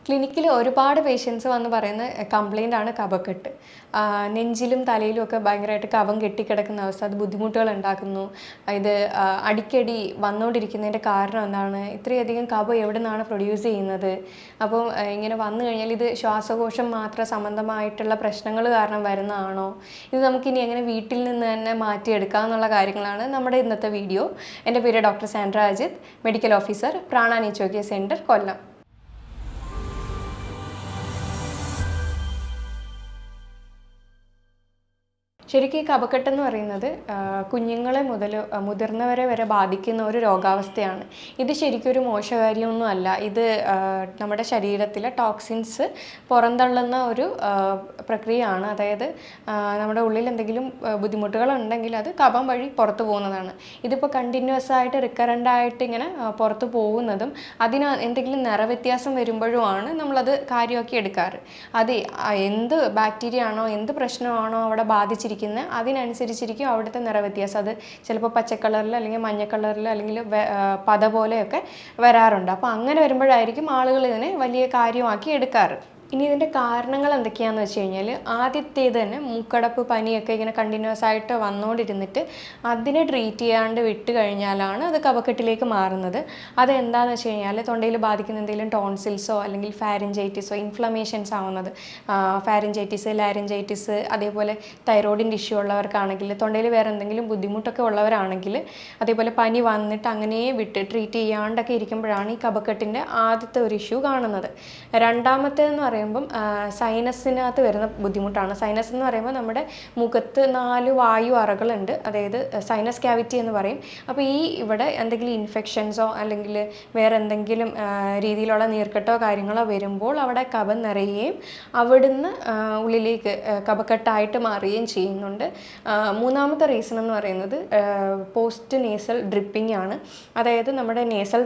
ക്ലിനിക്കിൽ ഒരുപാട് പേഷ്യൻസ് വന്ന് പറയുന്ന കംപ്ലൈൻ്റ് ആണ് കഫക്കെട്ട്. നെഞ്ചിലും തലയിലും ഒക്കെ ഭയങ്കരമായിട്ട് കഫം കെട്ടിക്കിടക്കുന്ന അവസ്ഥ, അത് ബുദ്ധിമുട്ടുകൾ ഉണ്ടാക്കുന്നു. ഇത് അടിക്കടി വന്നുകൊണ്ടിരിക്കുന്നതിൻ്റെ കാരണം എന്താണ്? ഇത്രയധികം കഫം എവിടെ നിന്നാണ് പ്രൊഡ്യൂസ് ചെയ്യുന്നത്? അപ്പോൾ ഇങ്ങനെ വന്നു കഴിഞ്ഞാൽ ഇത് ശ്വാസകോശം മാത്രം സംബന്ധമായിട്ടുള്ള പ്രശ്നങ്ങൾ കാരണം വരുന്നതാണോ? ഇത് നമുക്കിനി എങ്ങനെ വീട്ടിൽ നിന്ന് തന്നെ മാറ്റിയെടുക്കാം എന്നുള്ള കാര്യങ്ങളാണ് നമ്മുടെ ഇന്നത്തെ വീഡിയോ. എൻ്റെ പേര് doctor Sandra Ajith, medical officer, Prana നിച്ചോക്കിയ സെൻറ്റർ, കൊല്ലം. ശരിക്കും ഈ കഫക്കെട്ടെന്ന് പറയുന്നത് കുഞ്ഞുങ്ങളെ മുതൽ മുതിർന്നവരെ വരെ ബാധിക്കുന്ന ഒരു രോഗാവസ്ഥയാണ്. ഇത് ശരിക്കും ഒരു മോശകാര്യമൊന്നും അല്ല. ഇത് നമ്മുടെ ശരീരത്തിലെ ടോക്സിൻസ് പുറന്തള്ളുന്ന ഒരു പ്രക്രിയയാണ്. അതായത് നമ്മുടെ ഉള്ളിൽ എന്തെങ്കിലും ബുദ്ധിമുട്ടുകളുണ്ടെങ്കിൽ അത് കഫം വഴി പുറത്തു പോകുന്നതാണ്. ഇതിപ്പോൾ കണ്ടിന്യൂസ് ആയിട്ട് റിക്കറൻ്റ് ആയിട്ട് ഇങ്ങനെ പുറത്തു പോകുന്നതും അതിന് എന്തെങ്കിലും നിറവ്യത്യാസം വരുമ്പോഴുമാണ് നമ്മളത് കാര്യമാക്കി എടുക്കാറ്. അത് എന്ത് ബാക്ടീരിയ ആണോ എന്ത് പ്രശ്നമാണോ അവിടെ ബാധിച്ചിരിക്കുന്നത് അതിനനുസരിച്ചിരിക്കും അവിടുത്തെ നിറവ്യത്യാസം. അത് ചിലപ്പോൾ പച്ച കളറിൽ അല്ലെങ്കിൽ മഞ്ഞ കളറിൽ അല്ലെങ്കിൽ പത പോലെയൊക്കെ വരാറുണ്ട്. അപ്പോൾ അങ്ങനെ വരുമ്പോഴായിരിക്കും ആളുകൾ ഇതിനെ വലിയ കാര്യമാക്കി എടുക്കാറ്. ഇനി ഇതിൻ്റെ കാരണങ്ങൾ എന്തൊക്കെയാണെന്ന് വെച്ച് കഴിഞ്ഞാൽ, ആദ്യത്തേത് തന്നെ മൂക്കടപ്പ്, പനിയൊക്കെ ഇങ്ങനെ കണ്ടിന്യൂസ് ആയിട്ട് വന്നുകൊണ്ടിരുന്നിട്ട് അതിനെ ട്രീറ്റ് ചെയ്യാണ്ട് വിട്ട് കഴിഞ്ഞാലാണ് അത് കഫക്കെട്ടിലേക്ക് മാറുന്നത്. അതെന്താണെന്ന് വെച്ച് കഴിഞ്ഞാൽ, തൊണ്ടയിൽ ബാധിക്കുന്ന എന്തെങ്കിലും ടോൺസിൽസോ അല്ലെങ്കിൽ ഫാരിഞ്ചൈറ്റിസോ, ഇൻഫ്ലമേഷൻസ് ആവുന്നത്, ഫാരിഞ്ചൈറ്റിസ്, ലാരിഞ്ചൈറ്റിസ്, അതേപോലെ തൈറോയിഡിൻ്റെ ഇഷ്യൂ ഉള്ളവർക്കാണെങ്കിൽ, തൊണ്ടയിൽ വേറെ എന്തെങ്കിലും ബുദ്ധിമുട്ടൊക്കെ ഉള്ളവരാണെങ്കിൽ, അതേപോലെ പനി വന്നിട്ട് അങ്ങനെ വിട്ട് ട്രീറ്റ് ചെയ്യാണ്ടൊക്കെ ഇരിക്കുമ്പോഴാണ് ഈ കഫക്കെട്ടിൻ്റെ ആദ്യത്തെ ഒരു ഇഷ്യൂ കാണുന്നത്. രണ്ടാമത്തേതെന്ന് പറയുമ്പം സൈനസിനകത്ത് വരുന്ന ബുദ്ധിമുട്ടാണ്. സൈനസ് എന്ന് പറയുമ്പോൾ നമ്മുടെ മുഖത്ത് 4 വായു അറകളുണ്ട്, അതായത് സൈനസ് ക്യാവിറ്റി എന്ന് പറയും. അപ്പോൾ ഇവിടെ എന്തെങ്കിലും ഇൻഫെക്ഷൻസോ അല്ലെങ്കിൽ വേറെ എന്തെങ്കിലും രീതിയിലുള്ള നീർക്കെട്ടോ കാര്യങ്ങളോ വരുമ്പോൾ അവിടെ കഫം നിറയുകയും അവിടുന്ന് ഉള്ളിലേക്ക് കഫക്കെട്ടായിട്ട് മാറുകയും ചെയ്യുന്നുണ്ട്. മൂന്നാമത്തെ റീസൺ എന്ന് പറയുന്നത് പോസ്റ്റ് നേസൽ ഡ്രിപ്പിംഗ് ആണ്. അതായത് നമ്മുടെ നേസൽ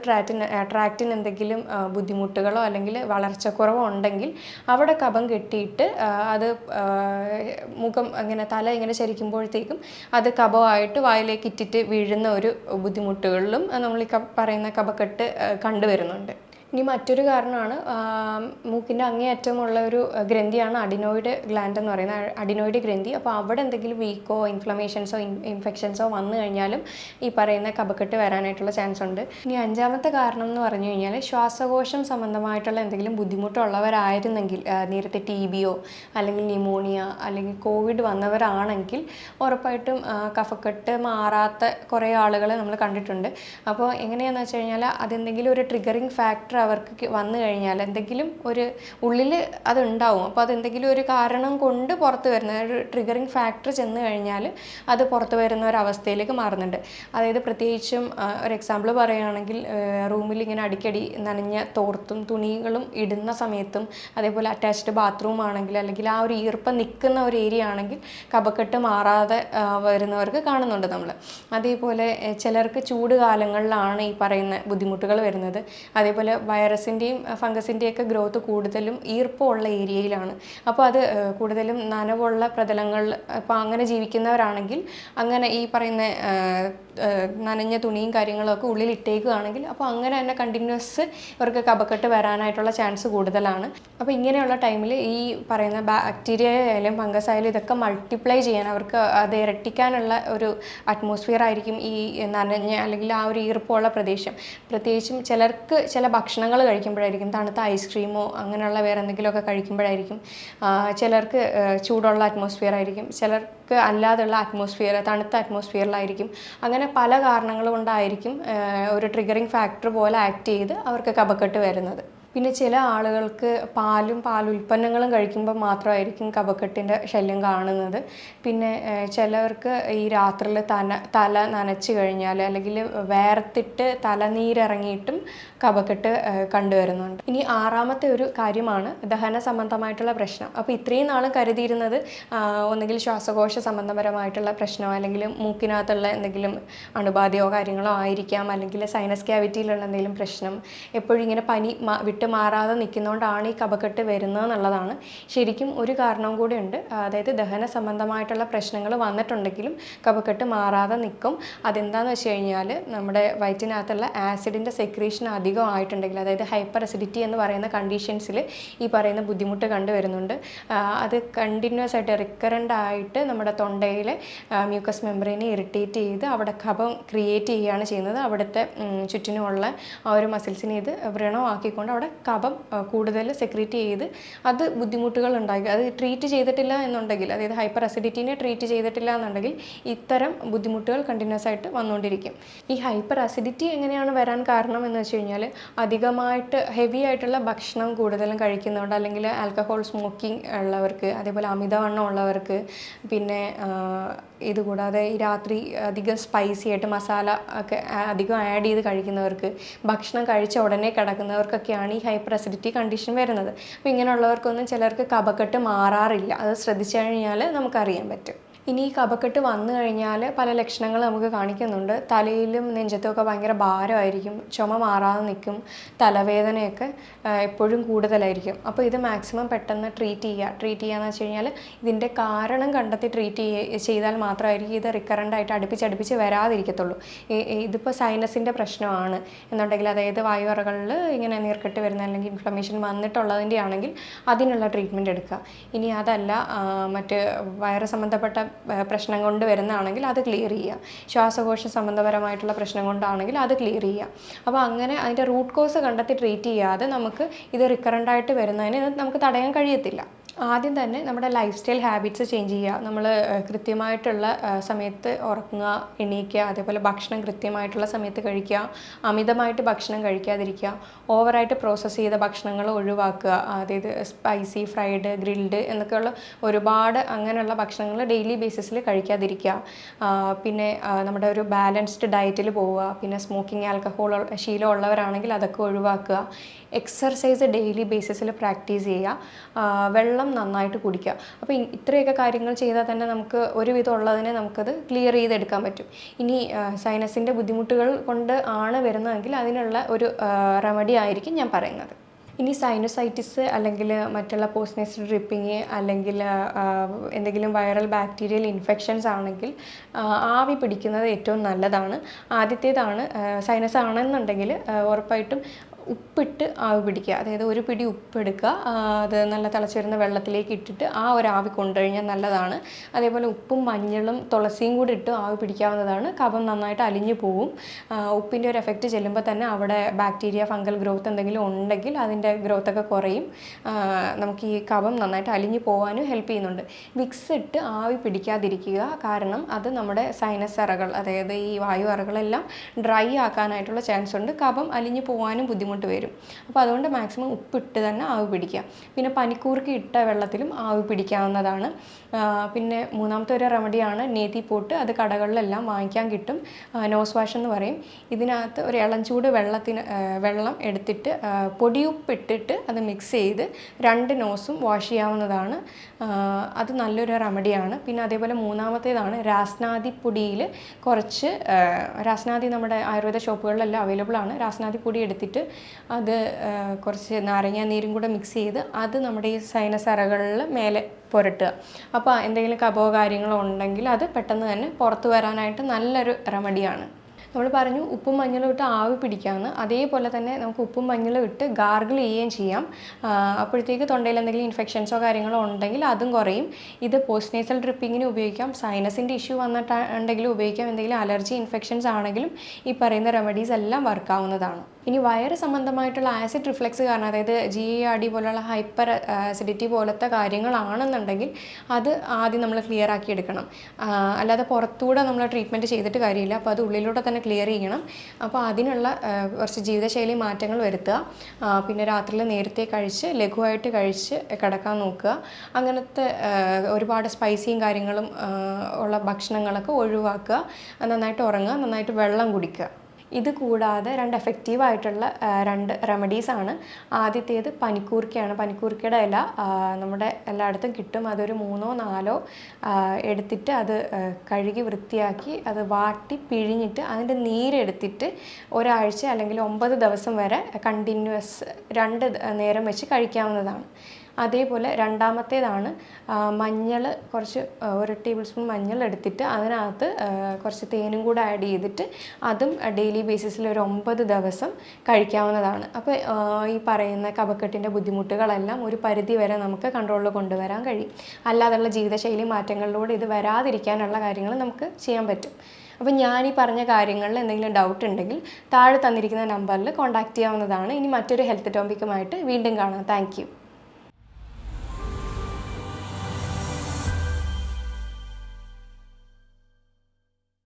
ട്രാക്റ്റിന് എന്തെങ്കിലും ബുദ്ധിമുട്ടുകളോ അല്ലെങ്കിൽ വളർച്ചക്കുറവോ ഉണ്ടെങ്കിൽ അവിടെ കഫം കെട്ടിയിട്ട് അത് മുഖം ഇങ്ങനെ തല ഇങ്ങനെ ചരിക്കുമ്പോഴത്തേക്കും അത് കഫമായിട്ട് വായിലേക്ക് ഇറ്റിട്ട് വീഴുന്ന ഒരു ബുദ്ധിമുട്ടുകളിലും നമ്മൾ ഈ പറയുന്ന കഫക്കെട്ട് കണ്ടുവരുന്നുണ്ട്. ഇനി മറ്റൊരു കാരണമാണ് മൂക്കിൻ്റെ അങ്ങേയറ്റമുള്ള ഒരു ഗ്രന്ഥിയാണ് അഡിനോയിഡ് ഗ്ലാൻഡ് എന്ന് പറയുന്നത്, അഡിനോയിഡ് ഗ്രന്ഥി. അപ്പോൾ അവിടെ എന്തെങ്കിലും വീക്കോ ഇൻഫ്ലമേഷൻസോ ഇൻഫെക്ഷൻസോ വന്നു കഴിഞ്ഞാലും ഈ പറയുന്ന കഫക്കെട്ട് വരാനായിട്ടുള്ള ചാൻസ് ഉണ്ട്. ഇനി അഞ്ചാമത്തെ കാരണം എന്ന് പറഞ്ഞു കഴിഞ്ഞാൽ, ശ്വാസകോശം സംബന്ധമായിട്ടുള്ള എന്തെങ്കിലും ബുദ്ധിമുട്ടുള്ളവരായിരുന്നെങ്കിൽ, നേരത്തെ TB അല്ലെങ്കിൽ ന്യൂമോണിയ അല്ലെങ്കിൽ കോവിഡ് വന്നവരാണെങ്കിൽ ഉറപ്പായിട്ടും കഫക്കെട്ട് മാറാത്ത കുറേ ആളുകളെ നമ്മൾ കണ്ടിട്ടുണ്ട്. അപ്പോൾ എങ്ങനെയാണെന്ന് വെച്ച് കഴിഞ്ഞാൽ, അതെന്തെങ്കിലും ഒരു ട്രിഗറിങ് ഫാക്ടർ അവർക്ക് വന്നു കഴിഞ്ഞാൽ എന്തെങ്കിലും ഒരു ഉള്ളിൽ അതുണ്ടാവും. അപ്പോൾ അതെന്തെങ്കിലും ഒരു കാരണം കൊണ്ട് പുറത്ത് വരുന്ന ഒരു ട്രിഗറിങ് ഫാക്ടർ ചെന്ന് കഴിഞ്ഞാൽ അത് പുറത്ത് വരുന്ന ഒരവസ്ഥയിലേക്ക് മാറുന്നുണ്ട്. അതായത് പ്രത്യേകിച്ചും ഒരു എക്സാമ്പിൾ പറയുകയാണെങ്കിൽ, റൂമിൽ ഇങ്ങനെ അടിക്കടി നനഞ്ഞ തോർത്തും തുണികളും ഇടുന്ന സമയത്തും, അതേപോലെ അറ്റാച്ച്ഡ് ബാത്റൂം ആണെങ്കിൽ, അല്ലെങ്കിൽ ആ ഒരു ഈർപ്പം നിൽക്കുന്ന ഒരു ഏരിയ ആണെങ്കിൽ കഫക്കെട്ട് മാറാതെ വരുന്നവർക്ക് കാണുന്നുണ്ട് നമ്മൾ. അതേപോലെ ചിലർക്ക് ചൂട് കാലങ്ങളിലാണ് ഈ പറയുന്ന ബുദ്ധിമുട്ടുകൾ വരുന്നത്. അതേപോലെ വൈറസിൻ്റെയും ഫംഗസിൻ്റെയൊക്കെ ഗ്രോത്ത് കൂടുതലും ഈർപ്പമുള്ള ഏരിയയിലാണ്. അപ്പോൾ അത് കൂടുതലും നനവുള്ള പ്രതലങ്ങളിൽ ഇപ്പോൾ അങ്ങനെ ജീവിക്കുന്നവരാണെങ്കിൽ, അങ്ങനെ ഈ പറയുന്ന നനഞ്ഞ തുണിയും കാര്യങ്ങളൊക്കെ ഉള്ളിൽ ഇട്ടേക്കുകയാണെങ്കിൽ, അപ്പോൾ അങ്ങനെ തന്നെ കണ്ടിന്യൂസ് ഇവർക്ക് കഫക്കെട്ട് വരാനായിട്ടുള്ള ചാൻസ് കൂടുതലാണ്. അപ്പോൾ ഇങ്ങനെയുള്ള ടൈമിൽ ഈ പറയുന്ന ബാക്ടീരിയ ആയാലും ഫംഗസ് ആയാലും ഇതൊക്കെ മൾട്ടിപ്ലൈ ചെയ്യാൻ, അവർക്ക് അത് ഇരട്ടിക്കാനുള്ള ഒരു അറ്റ്മോസ്ഫിയർ ആയിരിക്കും ഈ നനഞ്ഞ അല്ലെങ്കിൽ ആ ഒരു ഈർപ്പമുള്ള പ്രദേശം. പ്രത്യേകിച്ചും ചിലർക്ക് ചില ഭക്ഷണങ്ങൾ കഴിക്കുമ്പോഴായിരിക്കും, തണുത്ത ഐസ്ക്രീമോ അങ്ങനെയുള്ള വേറെ എന്തെങ്കിലുമൊക്കെ കഴിക്കുമ്പോഴായിരിക്കും. ചിലർക്ക് ചൂടുള്ള അറ്റ്മോസ്ഫിയർ ആയിരിക്കും, ചിലർക്ക് അല്ലാതുള്ള അറ്റ്മോസ്ഫിയർ തണുത്ത അറ്റ്മോസ്ഫിയറിലായിരിക്കും. അങ്ങനെ പല കാരണങ്ങൾ കൊണ്ടായിരിക്കും ഒരു ട്രിഗറിങ് ഫാക്ടർ പോലെ ആക്ട് ചെയ്ത് അവർക്ക് കഫക്കെട്ട് വരുന്നത്. പിന്നെ ചില ആളുകൾക്ക് പാലുൽപ്പന്നങ്ങളും കഴിക്കുമ്പോൾ മാത്രമായിരിക്കും കഫക്കെട്ടിൻ്റെ ശല്യം കാണുന്നത്. പിന്നെ ചിലവർക്ക് ഈ രാത്രിയിൽ തല നനച്ച് കഴിഞ്ഞാൽ അല്ലെങ്കിൽ വേർത്തിട്ട് തലനീരിറങ്ങിയിട്ടും കഫക്കെട്ട് കണ്ടുവരുന്നുണ്ട്. ഇനി ആറാമത്തെ ഒരു കാര്യമാണ് ദഹന സംബന്ധമായിട്ടുള്ള പ്രശ്നം. അപ്പോൾ ഇത്രയും നാളും കരുതിയിരുന്നത് ഒന്നുകിൽ ശ്വാസകോശ സംബന്ധപരമായിട്ടുള്ള പ്രശ്നമോ അല്ലെങ്കിൽ മൂക്കിനകത്തുള്ള എന്തെങ്കിലും അണുബാധയോ കാര്യങ്ങളോ ആയിരിക്കാം, അല്ലെങ്കിൽ സൈനസ് ക്യാവിറ്റിയിലുള്ള എന്തെങ്കിലും പ്രശ്നം, എപ്പോഴും ഇങ്ങനെ പനി വിട്ട് മാറാതെ നിൽക്കുന്നതുകൊണ്ടാണ് ഈ കഫക്കെട്ട് വരുന്നത് എന്നുള്ളതാണ്. ശരിക്കും ഒരു കാരണവും കൂടി ഉണ്ട്. അതായത് ദഹന സംബന്ധമായിട്ടുള്ള പ്രശ്നങ്ങൾ വന്നിട്ടുണ്ടെങ്കിലും കഫക്കെട്ട് മാറാതെ നിൽക്കും. അതെന്താണെന്ന് വെച്ച് കഴിഞ്ഞാൽ നമ്മുടെ വയറ്റിനകത്തുള്ള ആസിഡിൻ്റെ സെക്രീഷൻ അധികം ആയിട്ടുണ്ടെങ്കിൽ, അതായത് ഹൈപ്പർ അസിഡിറ്റി എന്ന് പറയുന്ന കണ്ടീഷൻസിൽ ഈ പറയുന്ന ബുദ്ധിമുട്ട് കണ്ടുവരുന്നുണ്ട്. അത് കണ്ടിന്യൂസ് ആയിട്ട് റിക്കറൻ്റ് ആയിട്ട് നമ്മുടെ തൊണ്ടയിലെ മ്യൂക്കസ് മെമ്പറൈനെ ഇറിറ്റേറ്റ് ചെയ്ത് അവിടെ കഫം ക്രിയേറ്റ് ചെയ്യുകയാണ് ചെയ്യുന്നത്. അവിടുത്തെ ചുറ്റിനുമുള്ള ആ ഒരു മസിൽസിനെ ഇത് വ്രണമാക്കിക്കൊണ്ട് അവിടെ കഫം കൂടുതൽ സെക്രീറ്റ് ചെയ്ത് അത് ബുദ്ധിമുട്ടുകൾ ഉണ്ടാക്കി. അത് ട്രീറ്റ് ചെയ്തിട്ടില്ല എന്നുണ്ടെങ്കിൽ, അതായത് ഹൈപ്പർ അസിഡിറ്റിനെ ട്രീറ്റ് ചെയ്തിട്ടില്ല എന്നുണ്ടെങ്കിൽ ഇത്തരം ബുദ്ധിമുട്ടുകൾ കണ്ടിന്യൂസ് ആയിട്ട് വന്നുകൊണ്ടിരിക്കും. ഈ ഹൈപ്പർ അസിഡിറ്റി എങ്ങനെയാണ് വരാൻ കാരണം എന്ന് വെച്ച് കഴിഞ്ഞാൽ അധികമായിട്ട് ഹെവി ആയിട്ടുള്ള ഭക്ഷണം കൂടുതലും കഴിക്കുന്നതുകൊണ്ട്, അല്ലെങ്കിൽ ആൽക്കഹോൾ സ്മോക്കിംഗ് ഉള്ളവർക്ക്, അതേപോലെ അമിതവണ്ണം ഉള്ളവർക്ക്, പിന്നെ ഇതുകൂടാതെ ഈ രാത്രി അധികം സ്പൈസി ആയിട്ട് മസാല ഒക്കെ അധികം ആഡ് ചെയ്ത് കഴിക്കുന്നവർക്ക്, ഭക്ഷണം കഴിച്ച ഉടനെ കിടക്കുന്നവർക്കൊക്കെയാണ് ഈ ഹൈപ്പർ അസിഡിറ്റി കണ്ടീഷൻ വരുന്നത്. അപ്പോൾ ഇങ്ങനെയുള്ളവർക്കൊന്നും ചിലർക്ക് കഫക്കെട്ട് മാറാറില്ല. അത് ശ്രദ്ധിച്ചു കഴിഞ്ഞാൽ നമുക്കറിയാൻ പറ്റും. ഇനി ഈ കഫക്കെട്ട് വന്നു കഴിഞ്ഞാൽ പല ലക്ഷണങ്ങൾ നമുക്ക് കാണിക്കുന്നുണ്ട്. തലയിലും നെഞ്ചത്തുമൊക്കെ ഭയങ്കര ഭാരമായിരിക്കും, ചുമ മാറാതെ നിൽക്കും, തലവേദനയൊക്കെ എപ്പോഴും കൂടുതലായിരിക്കും. അപ്പോൾ ഇത് മാക്സിമം പെട്ടെന്ന് ട്രീറ്റ് ചെയ്യുകയെന്ന് വെച്ച് കഴിഞ്ഞാൽ ഇതിൻ്റെ കാരണം കണ്ടെത്തി ട്രീറ്റ് ചെയ്താൽ മാത്രമായിരിക്കും ഇത് റിക്കറൻ്റ് ആയിട്ട് അടുപ്പിച്ച് വരാതിരിക്കത്തുള്ളൂ. ഇതിപ്പോൾ സൈനസിൻ്റെ പ്രശ്നമാണ് എന്നുണ്ടെങ്കിൽ, അതായത് വായുവറകളിൽ ഇങ്ങനെ നീർക്കെട്ട് വരുന്ന അല്ലെങ്കിൽ ഇൻഫ്ലമേഷൻ വന്നിട്ടുള്ളതിൻ്റെ ആണെങ്കിൽ അതിനുള്ള ട്രീറ്റ്മെൻറ്റ് എടുക്കുക. ഇനി അതല്ല മറ്റ് വയറ് സംബന്ധപ്പെട്ട പ്രശ്നം കൊണ്ട് വരുന്നതാണെങ്കിൽ അത് ക്ലിയർ ചെയ്യുക. ശ്വാസകോശ സംബന്ധപരമായിട്ടുള്ള പ്രശ്നം കൊണ്ടാണെങ്കിൽ അത് ക്ലിയർ ചെയ്യുക. അപ്പോൾ അങ്ങനെ അതിൻ്റെ റൂട്ട് കോസ് കണ്ടെത്തി ട്രീറ്റ് ചെയ്യാതെ നമുക്ക് ഇത് റിക്കറൻ്റ് ആയിട്ട് വരുന്നതിന് നമുക്ക് തടയാൻ കഴിയത്തില്ല. ആദ്യം തന്നെ നമ്മുടെ ലൈഫ് സ്റ്റൈൽ ഹാബിറ്റ്സ് ചേഞ്ച് ചെയ്യുക. നമ്മൾ കൃത്യമായിട്ടുള്ള സമയത്ത് ഉറങ്ങുക, എണീക്കുക, അതേപോലെ ഭക്ഷണം കൃത്യമായിട്ടുള്ള സമയത്ത് കഴിക്കുക, അമിതമായിട്ട് ഭക്ഷണം കഴിക്കാതിരിക്കുക, ഓവറായിട്ട് പ്രോസസ്സ് ചെയ്ത ഭക്ഷണങ്ങൾ ഒഴിവാക്കുക. അതായത് സ്പൈസി, ഫ്രൈഡ്, ഗ്രിൽഡ് എന്നൊക്കെയുള്ള ഒരുപാട് അങ്ങനെയുള്ള ഭക്ഷണങ്ങൾ ഡെയിലി ബേസിസിൽ കഴിക്കാതിരിക്കുക. പിന്നെ നമ്മുടെ ഒരു ബാലൻസ്ഡ് ഡയറ്റിൽ പോവുക. പിന്നെ സ്മോക്കിംഗ്, ആൽക്കഹോൾ ശീലമുള്ളവരാണെങ്കിൽ അതൊക്കെ ഒഴിവാക്കുക. എക്സർസൈസ് ഡെയിലി ബേസിസിൽ പ്രാക്ടീസ് ചെയ്യുക. വെള്ളം നന്നായിട്ട് കുടിക്കുക. അപ്പോൾ ഇത്രയൊക്കെ കാര്യങ്ങൾ ചെയ്താൽ തന്നെ നമുക്ക് ഒരുവിധം ഉള്ളതിനെ നമുക്കത് ക്ലിയർ ചെയ്തെടുക്കാൻ പറ്റും. ഇനി സൈനസിൻ്റെ ബുദ്ധിമുട്ടുകൾ കൊണ്ട് ആണ് വരുന്നതെങ്കിൽ അതിനുള്ള ഒരു റെമഡി ആയിരിക്കും ഞാൻ പറയുന്നത്. ഇനി സൈനസൈറ്റിസ് അല്ലെങ്കിൽ മറ്റുള്ള പോസ്റ്റ് ഡ്രിപ്പിങ് അല്ലെങ്കിൽ എന്തെങ്കിലും വൈറൽ ബാക്ടീരിയൽ ഇൻഫെക്ഷൻസ് ആണെങ്കിൽ ആവി പിടിക്കുന്നത് ഏറ്റവും നല്ലതാണ്. ആദ്യത്തേതാണ് സൈനസ് ആണെന്നുണ്ടെങ്കിൽ ഉറപ്പായിട്ടും ഉപ്പിട്ട് ആവി പിടിക്കുക. അതായത് ഒരു പിടി ഉപ്പെടുക്കുക, അത് നല്ല തിളച്ച് വരുന്ന വെള്ളത്തിലേക്ക് ഇട്ടിട്ട് ആ ഒരു ആവി കൊണ്ടുകഴിഞ്ഞാൽ നല്ലതാണ്. അതേപോലെ ഉപ്പും മഞ്ഞളും തുളസിയും കൂടി ഇട്ട് ആവി പിടിക്കാവുന്നതാണ്. കഫം നന്നായിട്ട് അലിഞ്ഞു പോവും. ഉപ്പിൻ്റെ ഒരു എഫക്റ്റ് ചെല്ലുമ്പോൾ തന്നെ അവിടെ ബാക്ടീരിയ, ഫംഗൽ ഗ്രോത്ത് എന്തെങ്കിലും ഉണ്ടെങ്കിൽ അതിൻ്റെ ഗ്രോത്തൊക്കെ കുറയും. നമുക്ക് ഈ കഫം നന്നായിട്ട് അലിഞ്ഞു പോകാനും ഹെൽപ്പ് ചെയ്യുന്നുണ്ട്. വിക്സ് ഇട്ട് ആവി പിടിക്കാതിരിക്കുക. കാരണം അത് നമ്മുടെ സൈനസ് അറകൾ, അതായത് ഈ വായു അറകളെല്ലാം ഡ്രൈ ആക്കാനായിട്ടുള്ള ചാൻസ് ഉണ്ട്. കഫം അലിഞ്ഞു പോകാനും ബുദ്ധിമുട്ട് വരും. അപ്പോൾ അതുകൊണ്ട് മാക്സിമം ഉപ്പിട്ട് തന്നെ ആവി പിടിക്കുക. പിന്നെ പനിക്കൂർക്ക ഇട്ട വെള്ളത്തിലും ആവി പിടിക്കാവുന്നതാണ്. പിന്നെ മൂന്നാമത്തെ ഒരു റെമഡിയാണ് നേതി പോട്ട്. അത് കടകളിലെല്ലാം വാങ്ങിക്കാൻ കിട്ടും. നോസ് വാഷ് എന്ന് പറയും. ഇതിനകത്ത് ഒരു ഇളംചൂട് വെള്ളം എടുത്തിട്ട് പൊടിയുപ്പിട്ടിട്ട് അത് മിക്സ് ചെയ്ത് 2 നോസും വാഷ് ചെയ്യാവുന്നതാണ്. അത് നല്ലൊരു റെമഡിയാണ്. പിന്നെ അതേപോലെ മൂന്നാമത്തേതാണ് രാസ്നാദി പൊടിയിൽ കുറച്ച് രാസ്നാദി നമ്മുടെ ആയുർവേദ ഷോപ്പുകളിലെല്ലാം അവൈലബിൾ ആണ്. രാസ്നാദി പൊടി എടുത്തിട്ട് അത് കുറച്ച് നാരങ്ങ നീരും കൂടെ മിക്സ് ചെയ്ത് അത് നമ്മുടെ ഈ സൈനസ് അറകളിൽ മേലെ പുരട്ടുക. അപ്പോൾ എന്തെങ്കിലും കഫമോ കാര്യങ്ങളോ ഉണ്ടെങ്കിൽ അത് പെട്ടെന്ന് തന്നെ പുറത്തു വരാനായിട്ട് നല്ലൊരു റെമഡിയാണ്. നമ്മൾ പറഞ്ഞു ഉപ്പും മഞ്ഞളും ഇട്ട് ആവി പിടിക്കാമെന്ന്. അതേപോലെ തന്നെ നമുക്ക് ഉപ്പും മഞ്ഞളും ഇട്ട് ഗാർഗിൾ ചെയ്യുകയും ചെയ്യാം. അപ്പോഴത്തേക്ക് തൊണ്ടയിൽ എന്തെങ്കിലും ഇൻഫെക്ഷൻസോ കാര്യങ്ങളോ ഉണ്ടെങ്കിൽ അതും കുറയും. ഇത് പോസ്റ്റ് നേസൽ ഡ്രിപ്പിങ്ങിന് ഉപയോഗിക്കാം. സൈനസിൻ്റെ ഇഷ്യൂ വന്നിട്ടുണ്ടെങ്കിലും ഉപയോഗിക്കാം. എന്തെങ്കിലും അലർജി ഇൻഫെക്ഷൻസ് ആണെങ്കിലും ഈ പറയുന്ന റെമഡീസ് എല്ലാം വർക്കാവുന്നതാണ്. ഇനി വയറ് സംബന്ധമായിട്ടുള്ള ആസിഡ് റിഫ്ലക്സ് കാരണം, അതായത് GERD പോലുള്ള ഹൈപ്പർ ആസിഡിറ്റി പോലത്തെ കാര്യങ്ങളാണെന്നുണ്ടെങ്കിൽ അത് ആദ്യം നമ്മൾ ക്ലിയർ ആക്കി എടുക്കണം. അല്ലാതെ പുറത്തൂടെ നമ്മൾ ട്രീറ്റ്മെൻറ്റ് ചെയ്തിട്ട് കാര്യമില്ല. അപ്പോൾ അത് ഉള്ളിലൂടെ തന്നെ ക്ലിയർ ചെയ്യണം. അപ്പോൾ അതിനുള്ള കുറച്ച് ജീവിതശൈലി മാറ്റങ്ങൾ വരുത്തുക. പിന്നെ രാത്രിയിൽ നേരത്തെ കഴിച്ച് ലഘുവായിട്ട് കഴിച്ച് കിടക്കാൻ നോക്കുക. അങ്ങനത്തെ ഒരുപാട് സ്പൈസിയും കാര്യങ്ങളും ഉള്ള ഭക്ഷണങ്ങളൊക്കെ ഒഴിവാക്കുക. നന്നായിട്ട് ഉറങ്ങുക, നന്നായിട്ട് വെള്ളം കുടിക്കുക. ഇത് കൂടാതെ 2 എഫക്റ്റീവായിട്ടുള്ള 2 റെമഡീസാണ്. ആദ്യത്തേത് പനിക്കൂർക്കയാണ്. പനിക്കൂർക്കയുടെ ഇല നമ്മുടെ എല്ലായിടത്തും കിട്ടും. അതൊരു 3 4 എടുത്തിട്ട് അത് കഴുകി വൃത്തിയാക്കി അത് വാട്ടി പിഴിഞ്ഞിട്ട് അതിൻ്റെ നീരെടുത്തിട്ട് ഒരാഴ്ച അല്ലെങ്കിൽ 9 ദിവസം വരെ കണ്ടിന്യൂസ് 2 നേരം വെച്ച് കഴിക്കാവുന്നതാണ്. അതേപോലെ രണ്ടാമത്തേതാണ് മഞ്ഞൾ, കുറച്ച് 1 ടേബിൾ സ്പൂൺ മഞ്ഞൾ എടുത്തിട്ട് അതിനകത്ത് കുറച്ച് തേനും കൂടെ ആഡ് ചെയ്തിട്ട് അതും ഡെയിലി ബേസിസിൽ ഒരു 9 ദിവസം കഴിക്കാവുന്നതാണ്. അപ്പോൾ ഈ പറയുന്ന കഫക്കെട്ടിൻ്റെ ബുദ്ധിമുട്ടുകളെല്ലാം ഒരു പരിധി വരെ നമുക്ക് കൺട്രോളിൽ കൊണ്ടുവരാൻ കഴിയും. അല്ലാതെയുള്ള ജീവിതശൈലി മാറ്റങ്ങളിലൂടെ ഇത് വരാതിരിക്കാനുള്ള കാര്യങ്ങൾ നമുക്ക് ചെയ്യാൻ പറ്റും. അപ്പോൾ ഞാൻ ഈ പറഞ്ഞ കാര്യങ്ങളിൽ എന്തെങ്കിലും ഡൗട്ട് ഉണ്ടെങ്കിൽ താഴെ തന്നിരിക്കുന്ന നമ്പറിൽ കോൺടാക്റ്റ് ചെയ്യാവുന്നതാണ്. ഇനി മറ്റൊരു ഹെൽത്ത് ടോപ്പിക്കുമായിട്ട് വീണ്ടും കാണാം. Thank you.